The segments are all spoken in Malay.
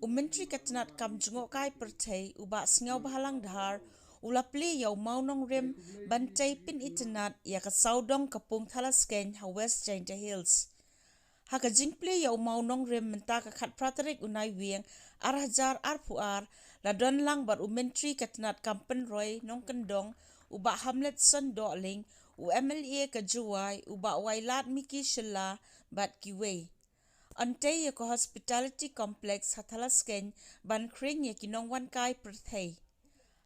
Menteri Katanat Nongjngohkai pertai ubak sengau bahalang dahar ulapli yau maunong rim bantai pin itanat ya ka saudong ka Pung Thadlaskeiñ ha West Jainta Hills. Haka jingpli yau maunong rim menta ka khat pratarik unai wieng arhajar arpuar ladon lang bar Menteri Katanat Kampen Roy nong kendong ubak Hamlet Son Doling u MLA ka Juwai ubak wailat Miki Shilla bat kiwei. Ante ya ko hospitality complex Thadlaskeiñ ban Khriang ya Nongjngohkai perthai.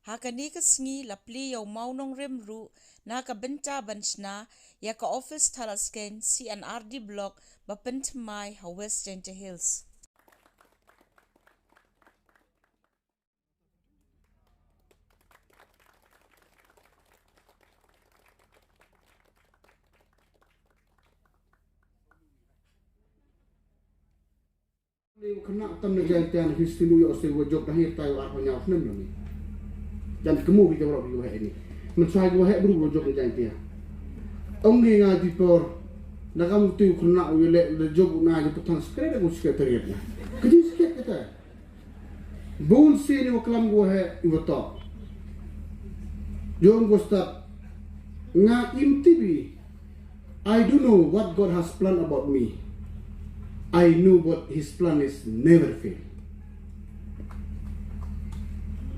Haka ni ka sngi lapli yau maunong rimru na ka benta banchna ya ka office Thadlaskeiñ CNRD block bapentmai ha West Jainta Hills. Kena tam na jantian histilu yo se wajok dahir tayo apa nyaw nem ni jan kemu bi jawab yo ini mensai go he bru wajok jantia ongi nga di por na kamu tu kena yo le job na yo putan skre go sekretariat na kedi sket kata bol se ni waklam go he iwato jom go start nga imtibi I don't know what God has planned about me. I know what His plan is never fail.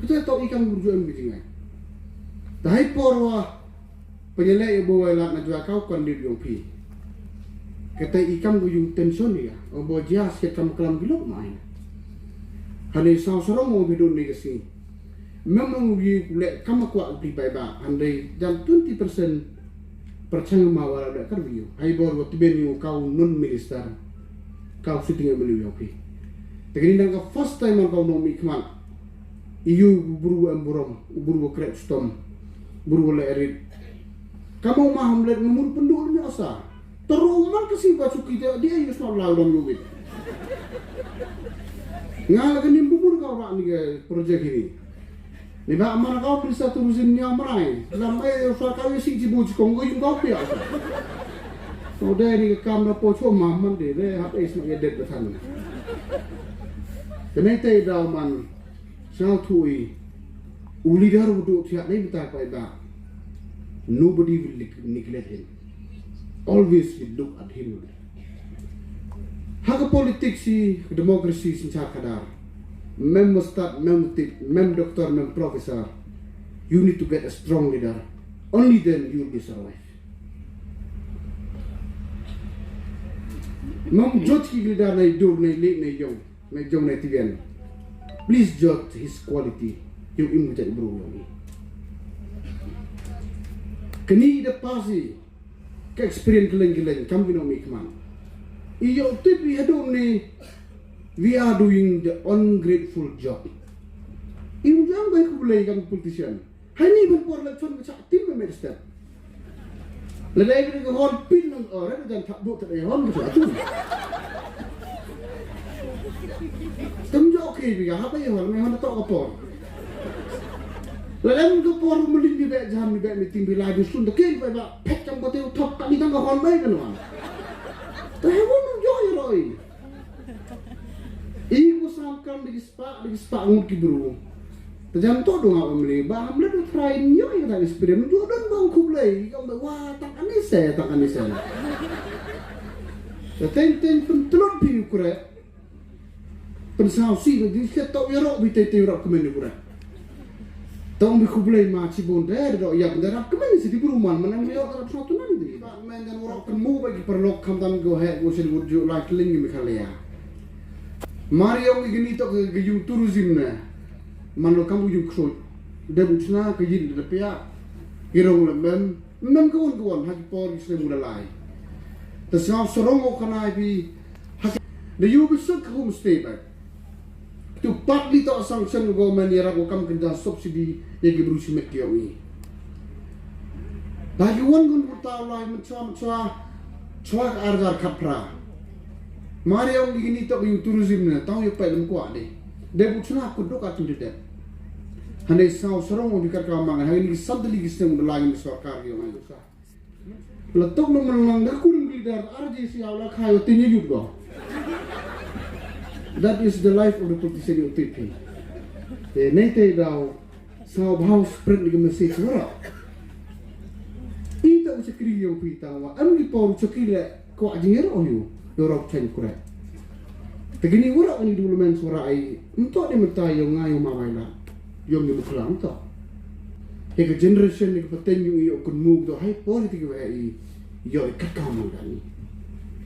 Kita tahu ikan berjuang begini. Dahai porwa penyelai ibu wailat najwa kau kandil yung pi. Kita ikan berjuang tension ya. Obo jas kita makalam gilok main. Hani saw sorong mo bidon ni kasi. Memang ugi le kama kuat di baiba. Andai jam 20% percaya mawala dak kerview. Hai bor waktu beni kau non minister. Kau sitting beli yopi. Tapi ni nangka first time kau nomi kemal. Iu buru amburom, buru krep stom, buru lerit. Kamu maham let nomor penduduknya asa. Teruman kesibah suki dia iu semua lawan lubit. Ngalakan ni bubur kau rak ni projek ini. Ni ba mana kau bisa turusin nyamrai. Lambai usah kau sing cibu cikong kau yung kau pia. So dia ni kamera poco maman dia habis nak edit ke sana. Kenapa tidak man Sao thui leader would tiak ni bita pai ba. Nobody will neglect him. Always will look at him. Haka politics si democracy sinca kadar. Mem ustad, mem tip, mem doctor, mem professor. You need to get a strong leader. Only then you will be survive. Mem judge ki leader na dur na late na jong na tivian. Please judge his quality. Yung imu cak bro ni. Kini ida pasi ke experience keleng kami no mikman. Iyo tipi hadu ni we are doing the ungrateful job. Imu jang baik kulai kami politician. Hani berpor lekson macam tim memester. Ladai kita hon pin orang dan tak buat tak hon macam tu. Tunggu okey biar apa yang hon memang tak kapor. Ladai kita por melin di bek jam di bek meeting bila di sun okey biar pek jam kote top kali tangga hon baik kan wan. Tapi hon joy roy. Ibu samkan di spa nguk bro. Tajam tu dong awak meli, baham le tu try nyo yang tak experience, tu don bang kublai, kau wah tak anise. Ten pentelot pi ukure, pensau si di kita tahu yarok bi tete yarok kemen ukure. Tahu bi kublai macam bon der, dok ya benar kemen si di perumahan mana yarok dalam satu nanti. Men dan orang kemu bagi perlok kamdan go ahead, go sel wujud like lingi mikalia. Mario igini to ke gejung tourism na. Manlo kamu yung ksot, dan usna kejin de pia, irong lemben, kawan haki por isle mudalai. Tasau sorong kanai bi, haki, the you be suk homestay back. To partly to sanction government yara ko kam kenda subsidy ye gebru simet kiawi. Lagi wan gun butaw lai mencoa argar kapra. Mari ang digini to yung tourism na tahu yung pwede mo de. Dia bukan aku dok atu dia. Hanya sahaja sorong mau bikar kamangan. Hari ini satu lagi sistem lagi meswakar yang ayu sah. Letak memelang dah kurang leader. Arji si awak kayu tinya juga. That is the life of the politician yang tipi. Nanti dah sao bahau spread dengan message orang. Ita ucap kiri yang pita wa. Anu di pau ucap kiri ko ajinger oyu. Dorok chen kurek. Tegini orang ni dulu main suara ai. Untuk dia minta yang ngayu mawailah. Yang dia berkelang tak. Hingga generation ni kepaten yung iyo kun move do hai politik wa ai. Yo ikat kamu dah ni.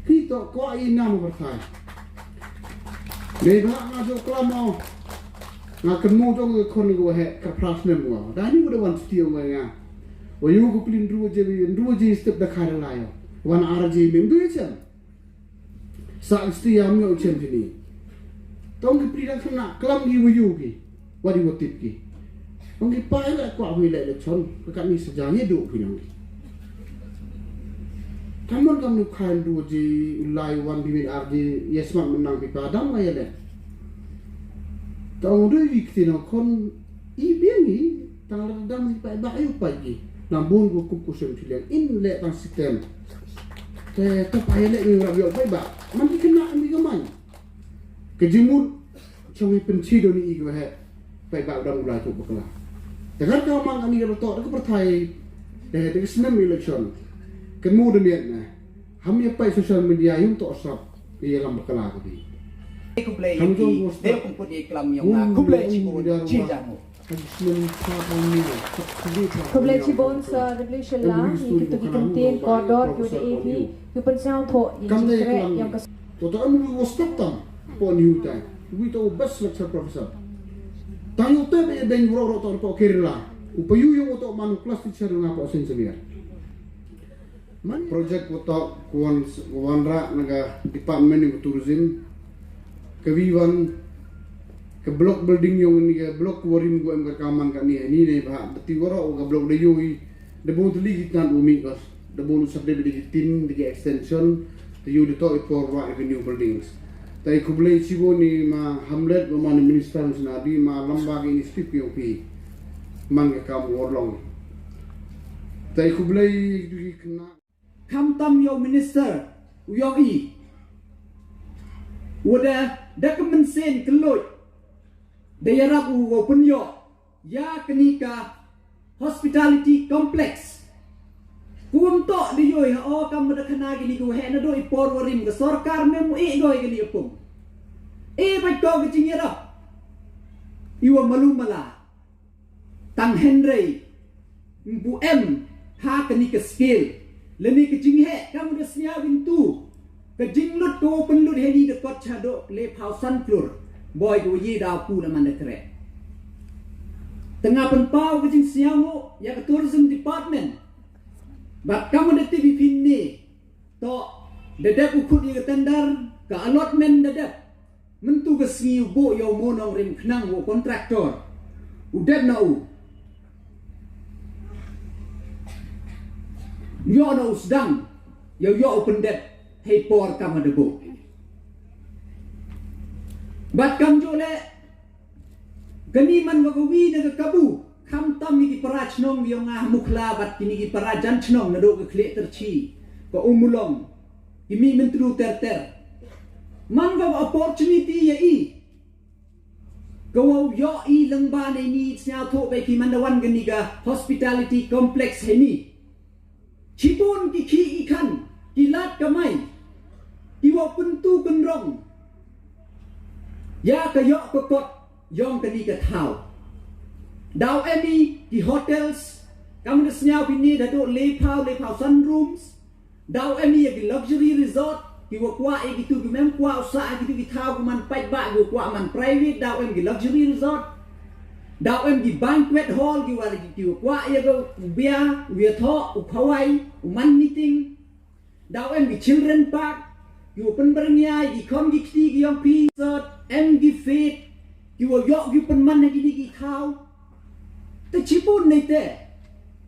Kita ko ai nama bertai. Lebah ngajak kelama. Ngakan mu dong kon go he kapras nem wa. Dani udah wan setiau nga. Wa yu go plin ruji step da khara layo. Wan RJ mem du chen. Sa setiam yo chen ni. Tong ki pridan khna klam gi yu gi. Wadi wotip gi. Tong ki pai la kwa hui la chon. Ka ni sejanya du pinang. Kamu kamu kain ruji ulai wan bimin RJ yesmak menang pipa dam wa yele. Tahu dia ikti nak kon ibiangi tang dam si pai bayu pagi. Nambun go kup kusem cilian in le tang sistem. Te pai le ni rabio pai ba. Man kena ambi gamai. Kejimut cumi penci do ni igu he. Pai ba dam ulai tu bekala. Tegar kau mang ani ke betok ke pertai. Te senam election. Kemu demian na. Hamnya pai social media yung tok sap. Ia lam bekala ko di. Kublai ini, dia kumpul di kelam yang kublai cibon, cijamu. Kublai cibon sa revolution lah, itu dikentin kodor, yuda evi, yupen siang thok, jikre yang kes. Toto amu was stop tam, pon yuta. We to best lecture professor. Tayo te be ben ro to po kirla. Upayu yung to manu class teacher nga po sin severe. Man project to kuan ra naga department of tourism. Kewiwan ke blok building yang ni ke blok warim gua ember kaman kan ni ne bah beti wara o blok de yoi de bon tu ligi kan umi kas de bon sabde de tin de extension de yu de to for wa avenue buildings tai kublai sibo ni ma hamlet ma man minister na di ma lamba ke ni stip yo pi man ke kam worlong tai kublai du kena Kam tam yo minister yo i udah dokumen sen kelut daerah open yo ya kenika hospitality complex kuntok di yo oh kamu dah kena gini ku he na do ipor warim ke sarkar memu go gini pung baik kau ke cingira iwa malu mala tang Henry mpu ha kenika skill leni ke cinghe kamu dah senyap bintu Kejinglut ko penlut hedi dekat chadok le pausan Klur boy ko ye dah pu na man dekre tengah penpau kejing siango ya ke tourism department bat kamu de TV pinni to dedap ukut ye tender ke allotment dedap mentu ke siu bo yo monong rim Khriang wo kontraktor udap na u yo no sedang yo open debt hey por kam debo bat kam jole gani man gowi na kabu kam tam ni paraj nong yo ngah mukla bat kini ki parajan chnong na do ke khle terchi ko umulong imi mentru ter man go opportunity ye i go yo i lengba ne ni nya tho be ki mandawan gani ga hospitality complex he ni chipon ki khi ikan kilat kamai iwa pentu kendrong ya kayok kokot yong kani ke thau daw emi di hotels kamu desnya bini dado lepau sunrooms daw emi di luxury resort ki wa gitu ki mem kwa usa gitu ki thau man pai ba go kwa man private daw emi luxury resort daw emi banquet hall ki wa gitu kwa ye go bia we tho ukhawai man meeting daw emi children park you pen berniai di kon gi kti gi yang pi sot em gi fit you wo yok gi pen man gi gi thau te chipun nei te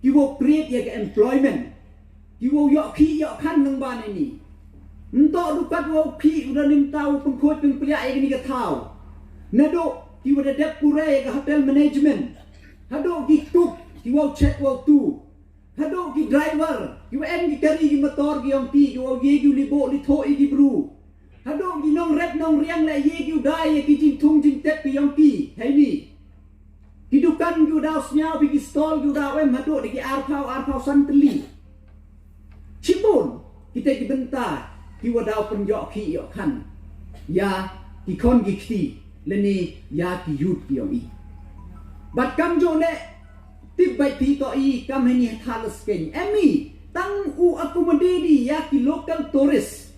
you wo create ye employment you wo yok khi yok khan nang ba nei ni nto du pat wo khi udah nim tau peng khoi peng pria ye gi thau na do you wo de pure ye hotel management hado gi cook you wo check wo tu hado ki driver you en ki kari ki motor ki ang pi you ye ki libo li tho gi bru hado gi nong red nong riang la ye gi udai ki jing thung jing tet ki yong ki hai ni hidukan gi udau snyau bi stall gi udau em hado de gi arpau san teli cibun kita gi benta ki wadau penjok ki yo kan ya ki kon gi kti leni ya ki yut ki yong i bat kam jo ne tip bai pi to i kam ni Thadlaskeiñ emi tang u accommodate ya ki local tourist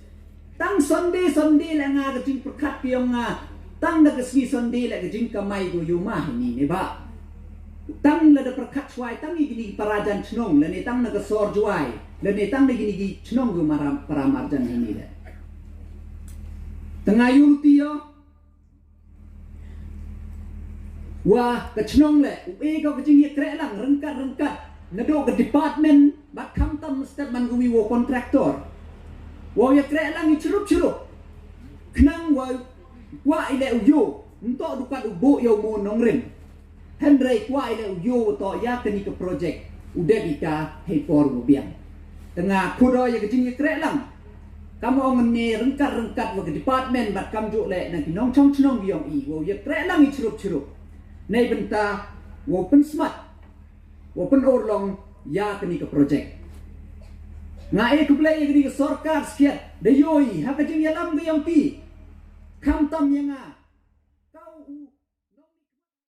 tang Sunday la nga ka jing perkat ki yong nga tang na ka Sunday la ka jing kamai go yuma ni ne ba tang la da perkat swai tang i gini parajan chnong la ne tang na ka sor juai la ne tang na gini gi chnong go para marjan ni le tengah yul ti yo wah ka chnong le e ka jing ye kre lang rengkat na do ka department bat kam tam step man go wi wo contractor wo ye kre lang i churup knang wa ile uyo nto dukat ubo yo mo nongren Henry kwa ile uyo to ya kani ke project udah kita hepor mo biang tengah kudo ye kecing ye kre lang kamu ongen ne rengkat wa ke department bat kam jo le na kinong chong chnong yong i wo ye kre lang i churup nei benta wo pen smart wo pen orlong ya kani ke project nga e kuble ye kini ke sarkar skiat de yoi ha kecing ye lam ge yong ki kam tam ye nga